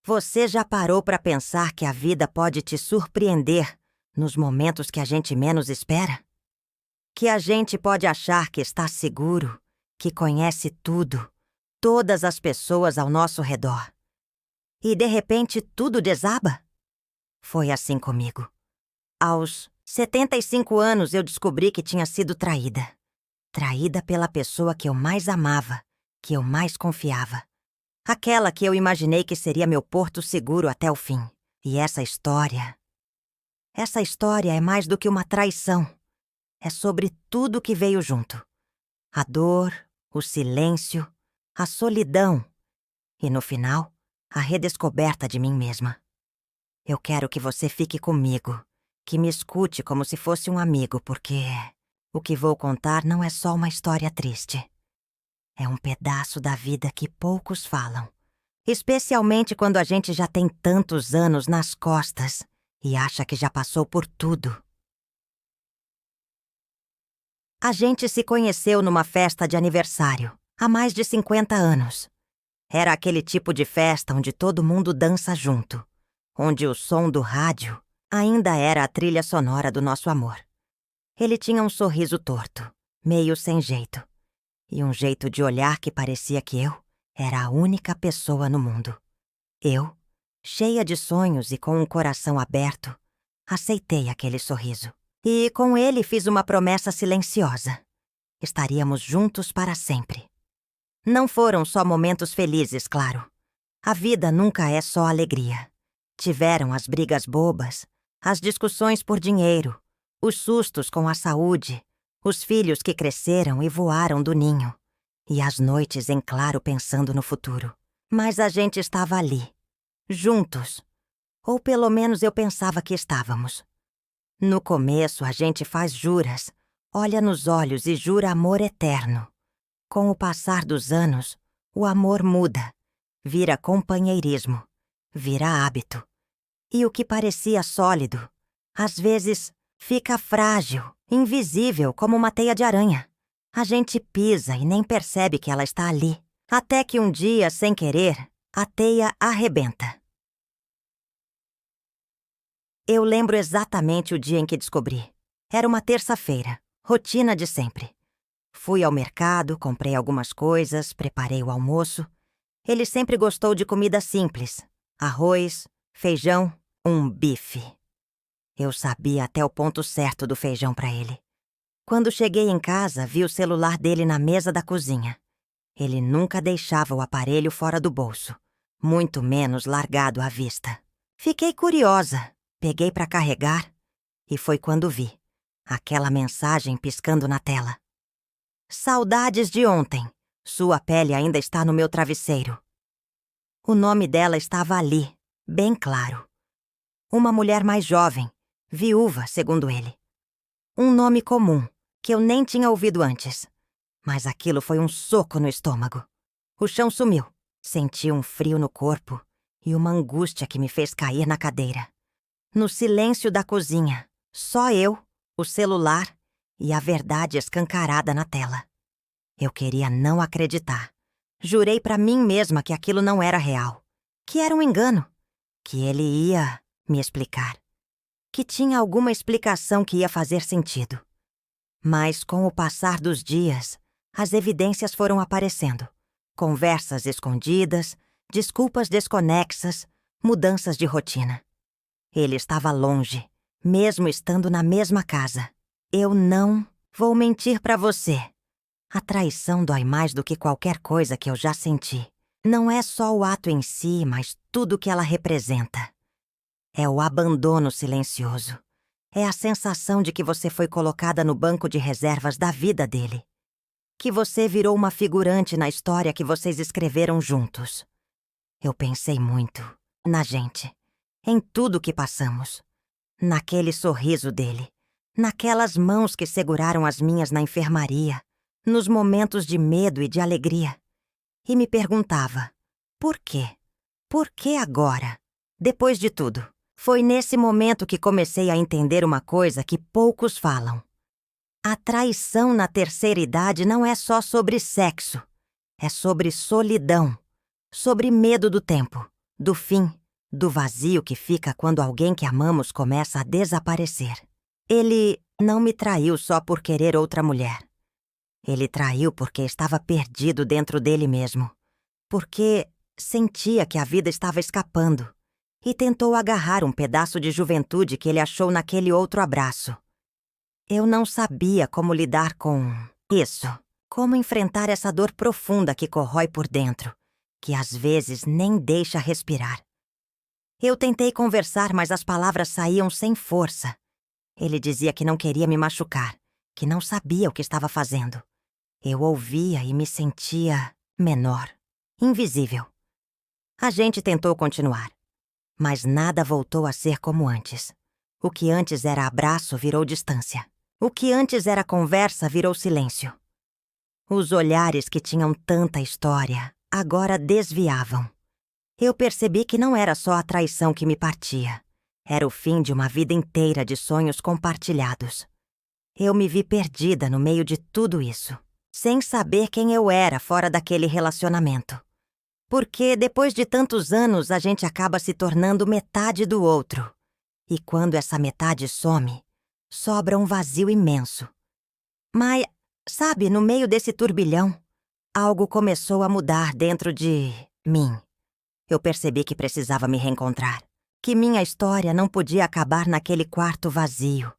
Você já parou para pensar que a vida pode te surpreender nos momentos que a gente menos espera? Que a gente pode achar que está seguro, que conhece tudo, todas as pessoas ao nosso redor. E de repente tudo desaba? Foi assim comigo. Aos 75 anos eu descobri que tinha sido traída. Traída pela pessoa que eu mais amava, que eu mais confiava. Aquela que eu imaginei que seria meu porto seguro até o fim. E essa história é mais do que uma traição. É sobre tudo que veio junto. A dor, o silêncio, a solidão e, no final, a redescoberta de mim mesma. Eu quero que você fique comigo, que me escute como se fosse um amigo, porque o que vou contar não é só uma história triste. É um pedaço da vida que poucos falam, especialmente quando a gente já tem tantos anos nas costas e acha que já passou por tudo. A gente se conheceu numa festa de aniversário, há mais de 50 anos. Era aquele tipo de festa onde todo mundo dança junto, onde o som do rádio ainda era a trilha sonora do nosso amor. Ele tinha um sorriso torto, meio sem jeito, e um jeito de olhar que parecia que eu era a única pessoa no mundo. Eu, cheia de sonhos e com um coração aberto, aceitei aquele sorriso. E com ele fiz uma promessa silenciosa. Estaríamos juntos para sempre. Não foram só momentos felizes, claro. A vida nunca é só alegria. Tiveram as brigas bobas, as discussões por dinheiro, os sustos com a saúde, os filhos que cresceram e voaram do ninho, e as noites em claro pensando no futuro. Mas a gente estava ali, juntos. Ou pelo menos eu pensava que estávamos. No começo, a gente faz juras, olha nos olhos e jura amor eterno. Com o passar dos anos, o amor muda, vira companheirismo, vira hábito. E o que parecia sólido, às vezes fica frágil, invisível como uma teia de aranha. A gente pisa e nem percebe que ela está ali, até que um dia, sem querer, a teia arrebenta. Eu lembro exatamente o dia em que descobri. Era uma terça-feira, rotina de sempre. Fui ao mercado, comprei algumas coisas, preparei o almoço. Ele sempre gostou de comida simples. Arroz, feijão, um bife. Eu sabia até o ponto certo do feijão para ele. Quando cheguei em casa, vi o celular dele na mesa da cozinha. Ele nunca deixava o aparelho fora do bolso, muito menos largado à vista. Fiquei curiosa. Peguei para carregar e foi quando vi aquela mensagem piscando na tela. Saudades de ontem. Sua pele ainda está no meu travesseiro. O nome dela estava ali, bem claro. Uma mulher mais jovem, viúva, segundo ele. Um nome comum, que eu nem tinha ouvido antes. Mas aquilo foi um soco no estômago. O chão sumiu. Senti um frio no corpo e uma angústia que me fez cair na cadeira. No silêncio da cozinha, só eu, o celular e a verdade escancarada na tela. Eu queria não acreditar. Jurei pra mim mesma que aquilo não era real, que era um engano, que ele ia me explicar, que tinha alguma explicação que ia fazer sentido. Mas com o passar dos dias, as evidências foram aparecendo. Conversas escondidas, desculpas desconexas, mudanças de rotina. Ele estava longe, mesmo estando na mesma casa. Eu não vou mentir pra você. A traição dói mais do que qualquer coisa que eu já senti. Não é só o ato em si, mas tudo que ela representa. É o abandono silencioso. É a sensação de que você foi colocada no banco de reservas da vida dele. Que você virou uma figurante na história que vocês escreveram juntos. Eu pensei muito na gente. Em tudo que passamos. Naquele sorriso dele. Naquelas mãos que seguraram as minhas na enfermaria. Nos momentos de medo e de alegria. E me perguntava, por quê? Por que agora? Depois de tudo, foi nesse momento que comecei a entender uma coisa que poucos falam. A traição na terceira idade não é só sobre sexo. É sobre solidão. Sobre medo do tempo, do fim, do vazio que fica quando alguém que amamos começa a desaparecer. Ele não me traiu só por querer outra mulher. Ele traiu porque estava perdido dentro dele mesmo, porque sentia que a vida estava escapando e tentou agarrar um pedaço de juventude que ele achou naquele outro abraço. Eu não sabia como lidar com isso, como enfrentar essa dor profunda que corrói por dentro, que às vezes nem deixa respirar. Eu tentei conversar, mas as palavras saíam sem força. Ele dizia que não queria me machucar, que não sabia o que estava fazendo. Eu ouvia e me sentia menor, invisível. A gente tentou continuar, mas nada voltou a ser como antes. O que antes era abraço virou distância. O que antes era conversa virou silêncio. Os olhares que tinham tanta história agora desviavam. Eu percebi que não era só a traição que me partia. Era o fim de uma vida inteira de sonhos compartilhados. Eu me vi perdida no meio de tudo isso, sem saber quem eu era fora daquele relacionamento. Porque depois de tantos anos a gente acaba se tornando metade do outro. E quando essa metade some, sobra um vazio imenso. Mas, sabe, no meio desse turbilhão, algo começou a mudar dentro de mim. Eu percebi que precisava me reencontrar, que minha história não podia acabar naquele quarto vazio,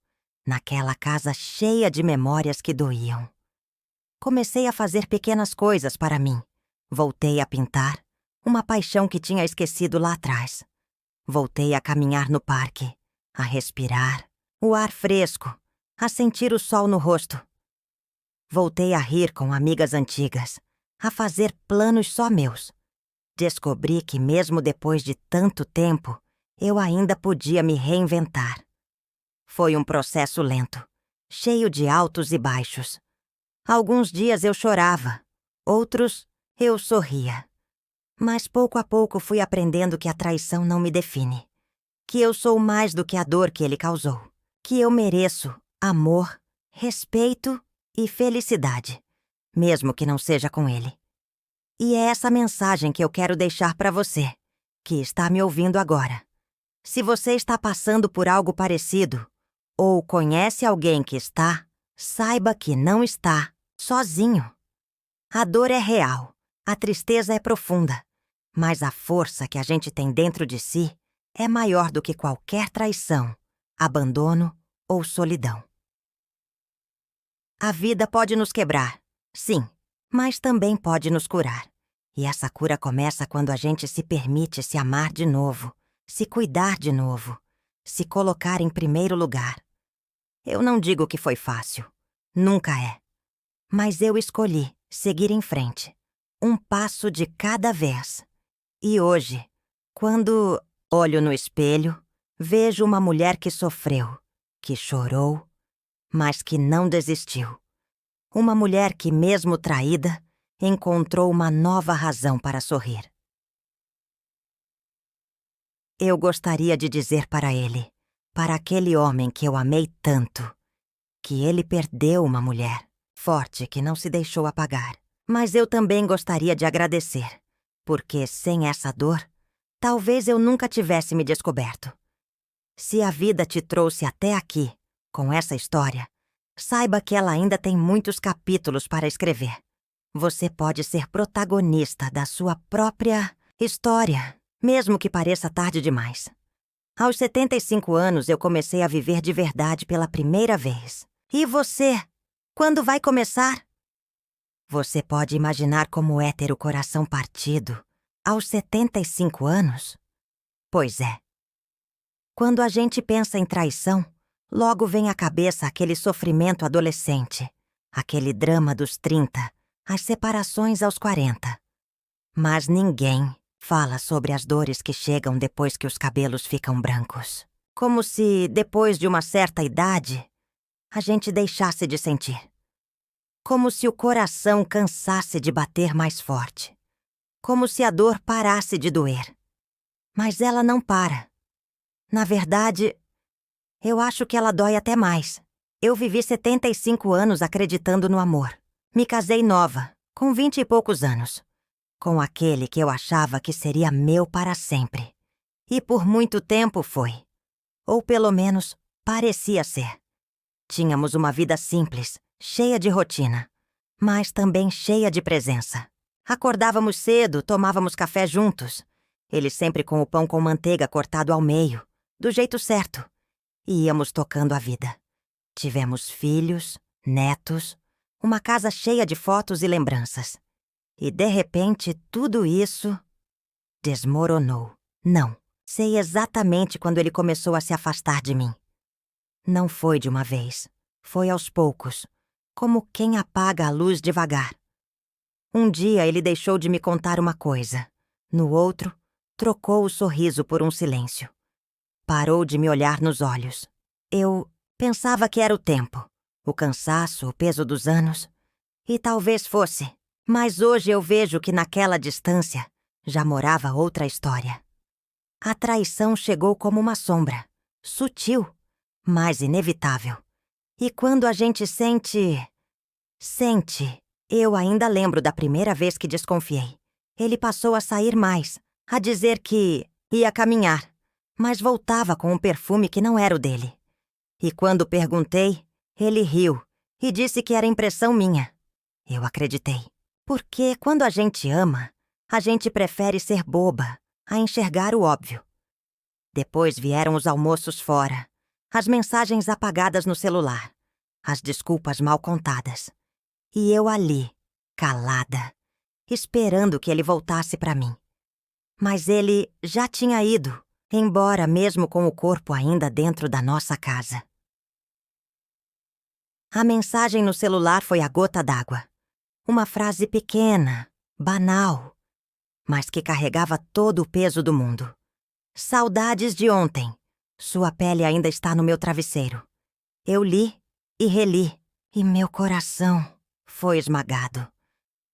naquela casa cheia de memórias que doíam. Comecei a fazer pequenas coisas para mim. Voltei a pintar, uma paixão que tinha esquecido lá atrás. Voltei a caminhar no parque, a respirar o ar fresco, a sentir o sol no rosto. Voltei a rir com amigas antigas, a fazer planos só meus. Descobri que mesmo depois de tanto tempo, eu ainda podia me reinventar. Foi um processo lento, cheio de altos e baixos. Alguns dias eu chorava, outros eu sorria. Mas pouco a pouco fui aprendendo que a traição não me define, que eu sou mais do que a dor que ele causou, que eu mereço amor, respeito e felicidade, mesmo que não seja com ele. E é essa mensagem que eu quero deixar para você, que está me ouvindo agora. Se você está passando por algo parecido, ou conhece alguém que está, saiba que não está sozinho. A dor é real, a tristeza é profunda, mas a força que a gente tem dentro de si é maior do que qualquer traição, abandono ou solidão. A vida pode nos quebrar, sim, mas também pode nos curar. E essa cura começa quando a gente se permite se amar de novo, se cuidar de novo, se colocar em primeiro lugar. Eu não digo que foi fácil, nunca é. Mas eu escolhi seguir em frente, um passo de cada vez. E hoje, quando olho no espelho, vejo uma mulher que sofreu, que chorou, mas que não desistiu. Uma mulher que, mesmo traída, encontrou uma nova razão para sorrir. Eu gostaria de dizer para ele, para aquele homem que eu amei tanto, que ele perdeu uma mulher forte que não se deixou apagar. Mas eu também gostaria de agradecer, porque sem essa dor, talvez eu nunca tivesse me descoberto. Se a vida te trouxe até aqui, com essa história, saiba que ela ainda tem muitos capítulos para escrever. Você pode ser protagonista da sua própria história, mesmo que pareça tarde demais. Aos 75 anos, eu comecei a viver de verdade pela primeira vez. E você? Quando vai começar? Você pode imaginar como é ter o coração partido aos 75 anos? Pois é. Quando a gente pensa em traição, logo vem à cabeça aquele sofrimento adolescente, aquele drama dos 30, as separações aos 40. Mas ninguém fala sobre as dores que chegam depois que os cabelos ficam brancos. Como se, depois de uma certa idade, a gente deixasse de sentir. Como se o coração cansasse de bater mais forte. Como se a dor parasse de doer. Mas ela não para. Na verdade, eu acho que ela dói até mais. Eu vivi 75 anos acreditando no amor. Me casei nova, com 20 e poucos anos. com aquele que eu achava que seria meu para sempre. E por muito tempo foi. Ou pelo menos, parecia ser. Tínhamos uma vida simples, cheia de rotina, mas também cheia de presença. Acordávamos cedo, tomávamos café juntos. Ele sempre com o pão com manteiga cortado ao meio, do jeito certo. E íamos tocando a vida. Tivemos filhos, netos, uma casa cheia de fotos e lembranças. E de repente tudo isso desmoronou. Não, sei exatamente quando ele começou a se afastar de mim. Não foi de uma vez, foi aos poucos, como quem apaga a luz devagar. Um dia ele deixou de me contar uma coisa. No outro, trocou o sorriso por um silêncio. Parou de me olhar nos olhos. Eu pensava que era o tempo, o cansaço, o peso dos anos. E talvez fosse, mas hoje eu vejo que naquela distância já morava outra história. A traição chegou como uma sombra, sutil, mas inevitável. E quando a gente sente... Eu ainda lembro da primeira vez que desconfiei. Ele passou a sair mais, a dizer que ia caminhar, mas voltava com um perfume que não era o dele. E quando perguntei, ele riu e disse que era impressão minha. Eu acreditei. Porque quando a gente ama, a gente prefere ser boba, a enxergar o óbvio. Depois vieram os almoços fora, as mensagens apagadas no celular, as desculpas mal contadas. E eu ali, calada, esperando que ele voltasse para mim. Mas ele já tinha ido, embora mesmo com o corpo ainda dentro da nossa casa. A mensagem no celular foi a gota d'água. Uma frase pequena, banal, mas que carregava todo o peso do mundo. Saudades de ontem. Sua pele ainda está no meu travesseiro. Eu li e reli, e meu coração foi esmagado.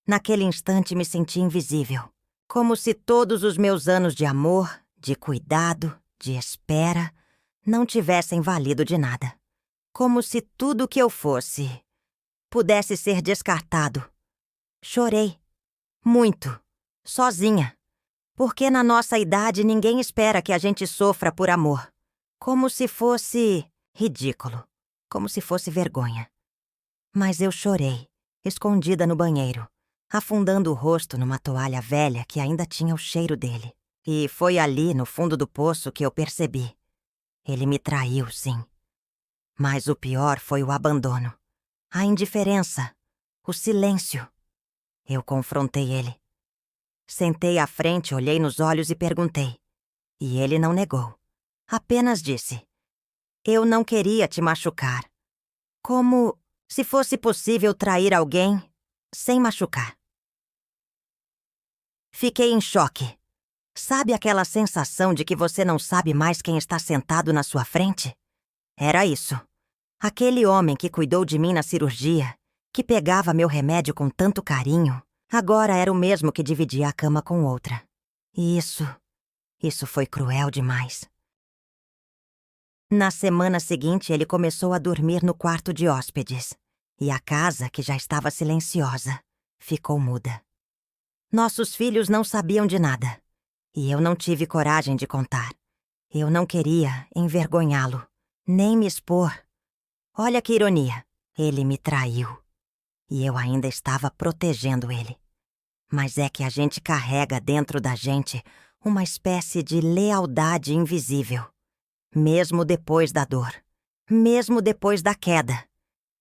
Naquele instante me senti invisível, como se todos os meus anos de amor, de cuidado, de espera, não tivessem valido de nada. Como se tudo que eu fosse pudesse ser descartado. Chorei. Muito. Sozinha. Porque na nossa idade ninguém espera que a gente sofra por amor. Como se fosse ridículo. Como se fosse vergonha. Mas eu chorei, escondida no banheiro, afundando o rosto numa toalha velha que ainda tinha o cheiro dele. E foi ali, no fundo do poço, que eu percebi. Ele me traiu, sim. Mas o pior foi o abandono. A indiferença. O silêncio. Eu confrontei ele. Sentei à frente, olhei nos olhos e perguntei. E ele não negou. Apenas disse: eu não queria te machucar. Como se fosse possível trair alguém sem machucar. Fiquei em choque. Sabe aquela sensação de que você não sabe mais quem está sentado na sua frente? Era isso. Aquele homem que cuidou de mim na cirurgia, que pegava meu remédio com tanto carinho, agora era o mesmo que dividia a cama com outra. E isso foi cruel demais. Na semana seguinte, ele começou a dormir no quarto de hóspedes. E a casa, que já estava silenciosa, ficou muda. Nossos filhos não sabiam de nada. E eu não tive coragem de contar. Eu não queria envergonhá-lo, nem me expor. Olha que ironia. Ele me traiu. E eu ainda estava protegendo ele. Mas é que a gente carrega dentro da gente uma espécie de lealdade invisível. Mesmo depois da dor. Mesmo depois da queda.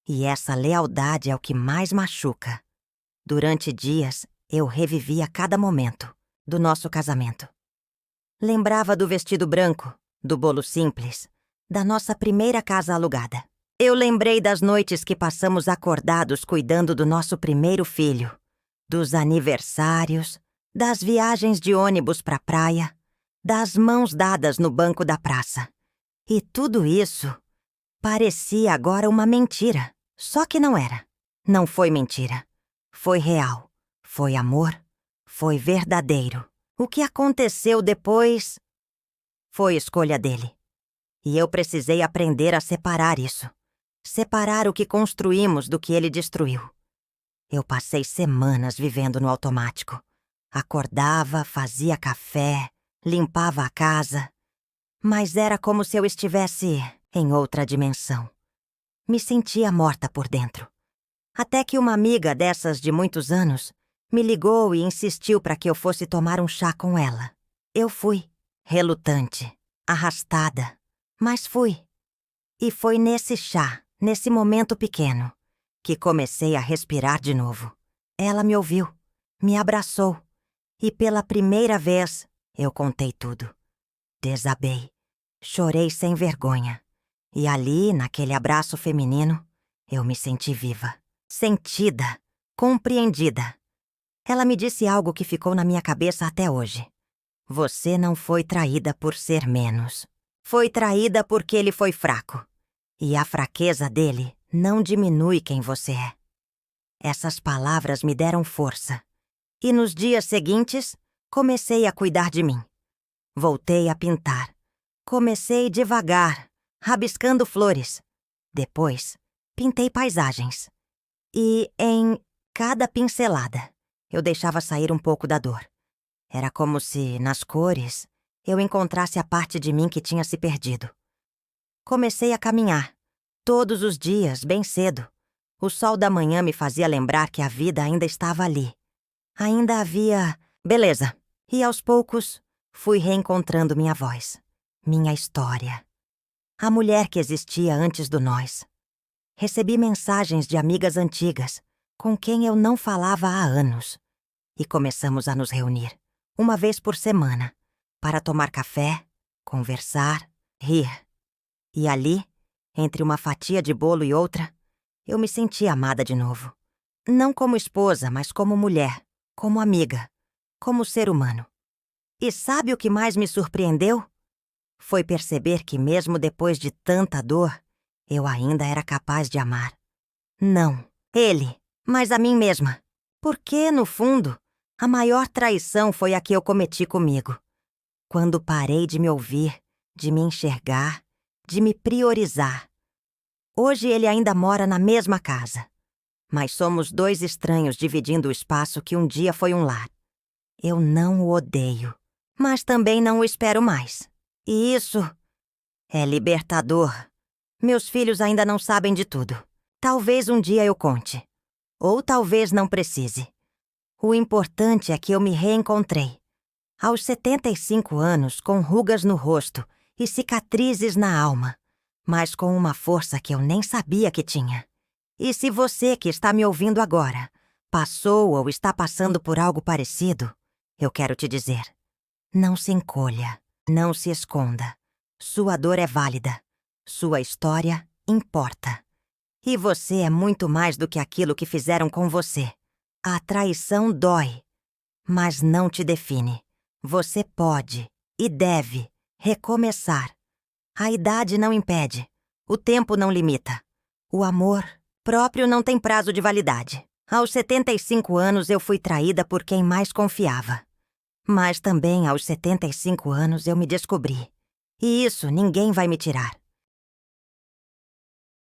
E essa lealdade é o que mais machuca. Durante dias, eu revivia cada momento do nosso casamento. Lembrava do vestido branco, do bolo simples, da nossa primeira casa alugada. Eu lembrei das noites que passamos acordados cuidando do nosso primeiro filho, dos aniversários, das viagens de ônibus para a praia, das mãos dadas no banco da praça. E tudo isso parecia agora uma mentira. Só que não era. Não foi mentira. Foi real. Foi amor. Foi verdadeiro. O que aconteceu depois foi escolha dele. E eu precisei aprender a separar isso. Separar o que construímos do que ele destruiu. Eu passei semanas vivendo no automático. Acordava, fazia café, limpava a casa, mas era como se eu estivesse em outra dimensão. Me sentia morta por dentro. Até que uma amiga dessas de muitos anos me ligou e insistiu para que eu fosse tomar um chá com ela. Eu fui, relutante, arrastada, mas fui. E foi nesse chá, nesse momento pequeno, que comecei a respirar de novo. Ela me ouviu, me abraçou, e pela primeira vez eu contei tudo. Desabei, chorei sem vergonha. E ali, naquele abraço feminino, eu me senti viva, sentida, compreendida. Ela me disse algo que ficou na minha cabeça até hoje. Você não foi traída por ser menos. Foi traída porque ele foi fraco. E a fraqueza dele não diminui quem você é. Essas palavras me deram força. E nos dias seguintes, comecei a cuidar de mim. Voltei a pintar. Comecei devagar, rabiscando flores. Depois, pintei paisagens. E em cada pincelada, eu deixava sair um pouco da dor. Era como se, nas cores, eu encontrasse a parte de mim que tinha se perdido. Comecei a caminhar, todos os dias, bem cedo. O sol da manhã me fazia lembrar que a vida ainda estava ali. Ainda havia beleza. E aos poucos, fui reencontrando minha voz, minha história. A mulher que existia antes do nós. Recebi mensagens de amigas antigas, com quem eu não falava há anos. E começamos a nos reunir, uma vez por semana, para tomar café, conversar, rir. E ali, entre uma fatia de bolo e outra, eu me senti amada de novo. Não como esposa, mas como mulher, como amiga, como ser humano. E sabe o que mais me surpreendeu? Foi perceber que mesmo depois de tanta dor, eu ainda era capaz de amar. Não ele, mas a mim mesma. Porque, no fundo, a maior traição foi a que eu cometi comigo. Quando parei de me ouvir, de me enxergar, de me priorizar. Hoje ele ainda mora na mesma casa. Mas somos dois estranhos dividindo o espaço que um dia foi um lar. Eu não o odeio, mas também não o espero mais. E isso é libertador. Meus filhos ainda não sabem de tudo. Talvez um dia eu conte. Ou talvez não precise. O importante é que eu me reencontrei. Aos 75 anos, com rugas no rosto e cicatrizes na alma, mas com uma força que eu nem sabia que tinha. E se você que está me ouvindo agora passou ou está passando por algo parecido, eu quero te dizer: não se encolha, não se esconda. Sua dor é válida. Sua história importa. E você é muito mais do que aquilo que fizeram com você. A traição dói, mas não te define. Você pode e deve recomeçar. A idade não impede. O tempo não limita. O amor próprio não tem prazo de validade. Aos 75 anos eu fui traída por quem mais confiava. Mas também aos 75 anos eu me descobri. E isso ninguém vai me tirar.